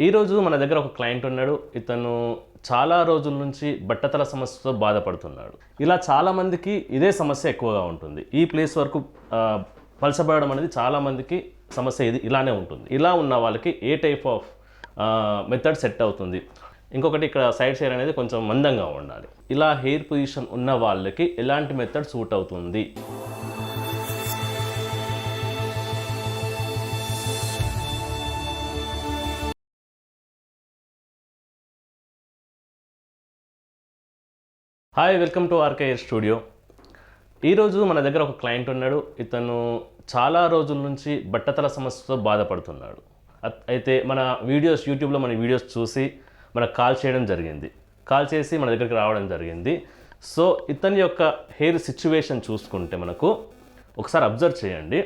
ఈరోజు మన దగ్గర ఒక క్లయింట్ ఉన్నాడు. ఇతను చాలా రోజుల నుంచి బట్టతల సమస్యతో బాధపడుతున్నాడు. ఇలా చాలామందికి ఇదే సమస్య ఎక్కువగా ఉంటుంది. ఈ ప్లేస్ వరకు పలచబడడం అనేది చాలామందికి సమస్య ఇలానే ఉంటుంది. ఇలా ఉన్న వాళ్ళకి ఏ టైప్ ఆఫ్ మెథడ్ సెట్ అవుతుంది? ఇంకొకటి ఇక్కడ సైడ్ హెయిర్ అనేది కొంచెం మందంగా ఉండాలి. ఇలా హెయిర్ పొజిషన్ ఉన్న వాళ్ళకి ఎలాంటి మెథడ్ సూట్ అవుతుంది? Hi, welcome to RK hair studio. ఈరోజు మన దగ్గర ఒక క్లయింట్ ఉన్నాడు. ఇతను చాలా రోజుల నుంచి బట్టతల సమస్యతో బాధపడుతున్నాడు. అయితే మన వీడియోస్ యూట్యూబ్లో మన వీడియోస్ చూసి మనకు కాల్ చేయడం జరిగింది. కాల్ చేసి మన దగ్గరికి రావడం జరిగింది. సో ఇతని యొక్క హెయిర్ సిచ్యువేషన్ చూసుకుంటే మనకు ఒకసారి అబ్జర్వ్ చేయండి.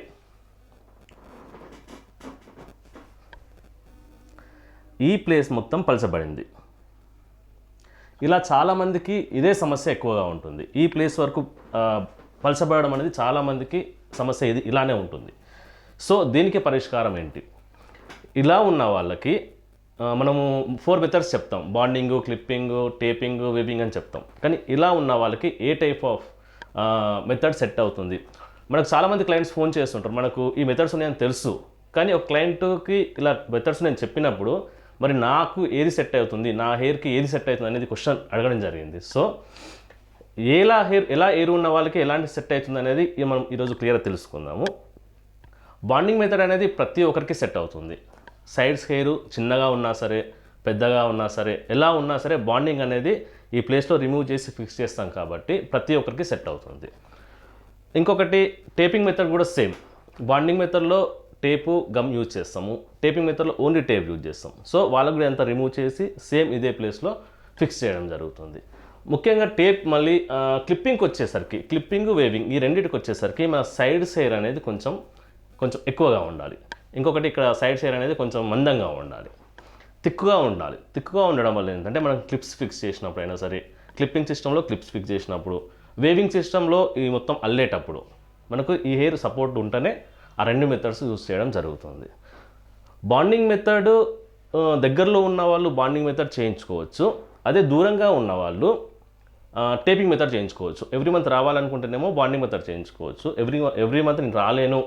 ఈ ప్లేస్ మొత్తం పలచబడింది. ఇలా చాలామందికి ఇదే సమస్య ఎక్కువగా ఉంటుంది. ఈ ప్లేస్ వరకు పలచబడడం అనేది చాలామందికి సమస్య ఇలానే ఉంటుంది. సో దీనికి పరిష్కారం ఏంటి? ఇలా ఉన్న వాళ్ళకి మనము 4 మెథడ్స్ చెప్తాం. బాండింగు, క్లిప్పింగు, టేపింగు, వీవింగ్ అని చెప్తాం. కానీ ఇలా ఉన్న వాళ్ళకి ఏ టైప్ ఆఫ్ మెథడ్ సెట్ అవుతుంది? మనకు చాలామంది క్లయింట్స్ ఫోన్ చేస్తుంటారు. మనకు ఈ మెథడ్స్ ఉన్నాయని తెలుసు, కానీ ఒక క్లయింట్కి ఇలా మెథడ్స్ నేను చెప్పినప్పుడు మరి నాకు ఏది సెట్ అవుతుంది, నా హెయిర్కి ఏది సెట్ అవుతుంది అనేది క్వశ్చన్ అడగడం జరిగింది. సో ఎలా హెయిర్ ఉన్న వాళ్ళకి ఎలాంటి సెట్ అవుతుంది అనేది మనం ఈరోజు క్లియర్గా తెలుసుకుందాము. బాండింగ్ మెథడ్ అనేది ప్రతి ఒక్కరికి సెట్ అవుతుంది. సైడ్స్ హెయిర్ చిన్నగా ఉన్నా సరే, పెద్దగా ఉన్నా సరే, ఎలా ఉన్నా సరే బాండింగ్ అనేది ఈ ప్లేస్లో రిమూవ్ చేసి ఫిక్స్ చేస్తాం కాబట్టి ప్రతి ఒక్కరికి సెట్ అవుతుంది. ఇంకొకటి టేపింగ్ మెథడ్ కూడా సేమ్. బాండింగ్ మెథడ్లో టేపు, గమ్ యూజ్ చేస్తాము. టేపింగ్ మెథడ్లో ఓన్లీ టేప్ యూజ్ చేస్తాం. సో వాళ్ళకు కూడా ఎంత రిమూవ్ చేసి సేమ్ ఇదే ప్లేస్లో ఫిక్స్ చేయడం జరుగుతుంది. ముఖ్యంగా టేప్ మళ్ళీ క్లిప్పింగ్కి వచ్చేసరికి, క్లిప్పింగ్, వేవింగ్ ఈ రెండింటికి వచ్చేసరికి మన సైడ్స్ హెయిర్ అనేది కొంచెం ఎక్కువగా ఉండాలి. ఇంకొకటి ఇక్కడ సైడ్స్ హెయిర్ అనేది కొంచెం మందంగా ఉండాలి, థిక్గా ఉండాలి. థిక్గా ఉండడం వల్ల ఏంటంటే మనం క్లిప్స్ ఫిక్స్ చేసినప్పుడు అయినా సరే, క్లిప్పింగ్ సిస్టంలో క్లిప్స్ ఫిక్స్ చేసినప్పుడు, వేవింగ్ సిస్టంలో ఈ మొత్తం అల్లేటప్పుడు మనకు ఈ హెయిర్ సపోర్ట్ ఉంటేనే ఆ 2 మెథడ్స్ యూజ్ చేయడం జరుగుతుంది. బాండింగ్ మెథడ్ దగ్గరలో ఉన్న వాళ్ళు బాండింగ్ మెథడ్ చేయించుకోవచ్చు. అదే దూరంగా ఉన్న వాళ్ళు టేపింగ్ మెథడ్ చేయించుకోవచ్చు. ఎవ్రీ మంత్ రావాలనుకుంటేనేమో బాండింగ్ మెథడ్ చేయించుకోవచ్చు. ఎవ్రీ మంత్ నేను రాలేను,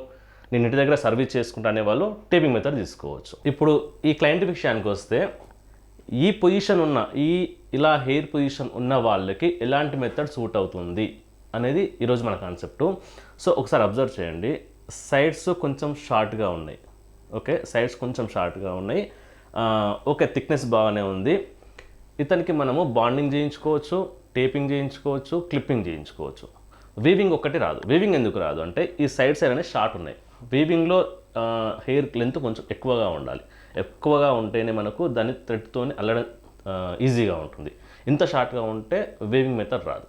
నేను ఇంటి దగ్గర సర్వీస్ చేసుకుంటా అనే వాళ్ళు టేపింగ్ మెథడ్ తీసుకోవచ్చు. ఇప్పుడు ఈ క్లయింట్ విషయానికి వస్తే ఈ పొజిషన్ ఉన్న ఇలా హెయిర్ పొజిషన్ ఉన్న వాళ్ళకి ఎలాంటి మెథడ్ సూట్ అవుతుంది అనేది ఈరోజు మన కాన్సెప్టు. సో ఒకసారి అబ్జర్వ్ చేయండి. సైడ్స్ కొంచెం షార్ట్గా ఉన్నాయి. ఓకే, సైడ్స్ కొంచెం షార్ట్గా ఉన్నాయి. ఓకే, థిక్నెస్ బాగానే ఉంది. ఇతనికి మనము బాండింగ్ చేయించుకోవచ్చు, టేపింగ్ చేయించుకోవచ్చు, క్లిప్పింగ్ చేయించుకోవచ్చు. వీవింగ్ ఒక్కటి రాదు. వీవింగ్ ఎందుకు రాదు అంటే ఈ సైడ్స్ అనేవి షార్ట్ ఉన్నాయి. వీవింగ్లో హెయిర్ లెంత్ కొంచెం ఎక్కువగా ఉండాలి. ఎక్కువగా ఉంటేనే మనకు దాన్ని థ్రెడ్తోనే అల్లడం ఈజీగా ఉంటుంది. ఇంత షార్ట్గా ఉంటే వీవింగ్ మెథడ్ రాదు.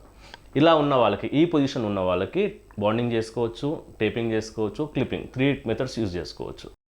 ఇలా ఉన్న వాళ్ళకి, ఈ పొజిషన్ ఉన్న వాళ్ళకి బాండింగ్ చేసుకోవచ్చు, టేపింగ్ చేసుకోవచ్చు, క్లిప్పింగ్ 3 మెథడ్స్ యూజ్ చేసుకోవచ్చు.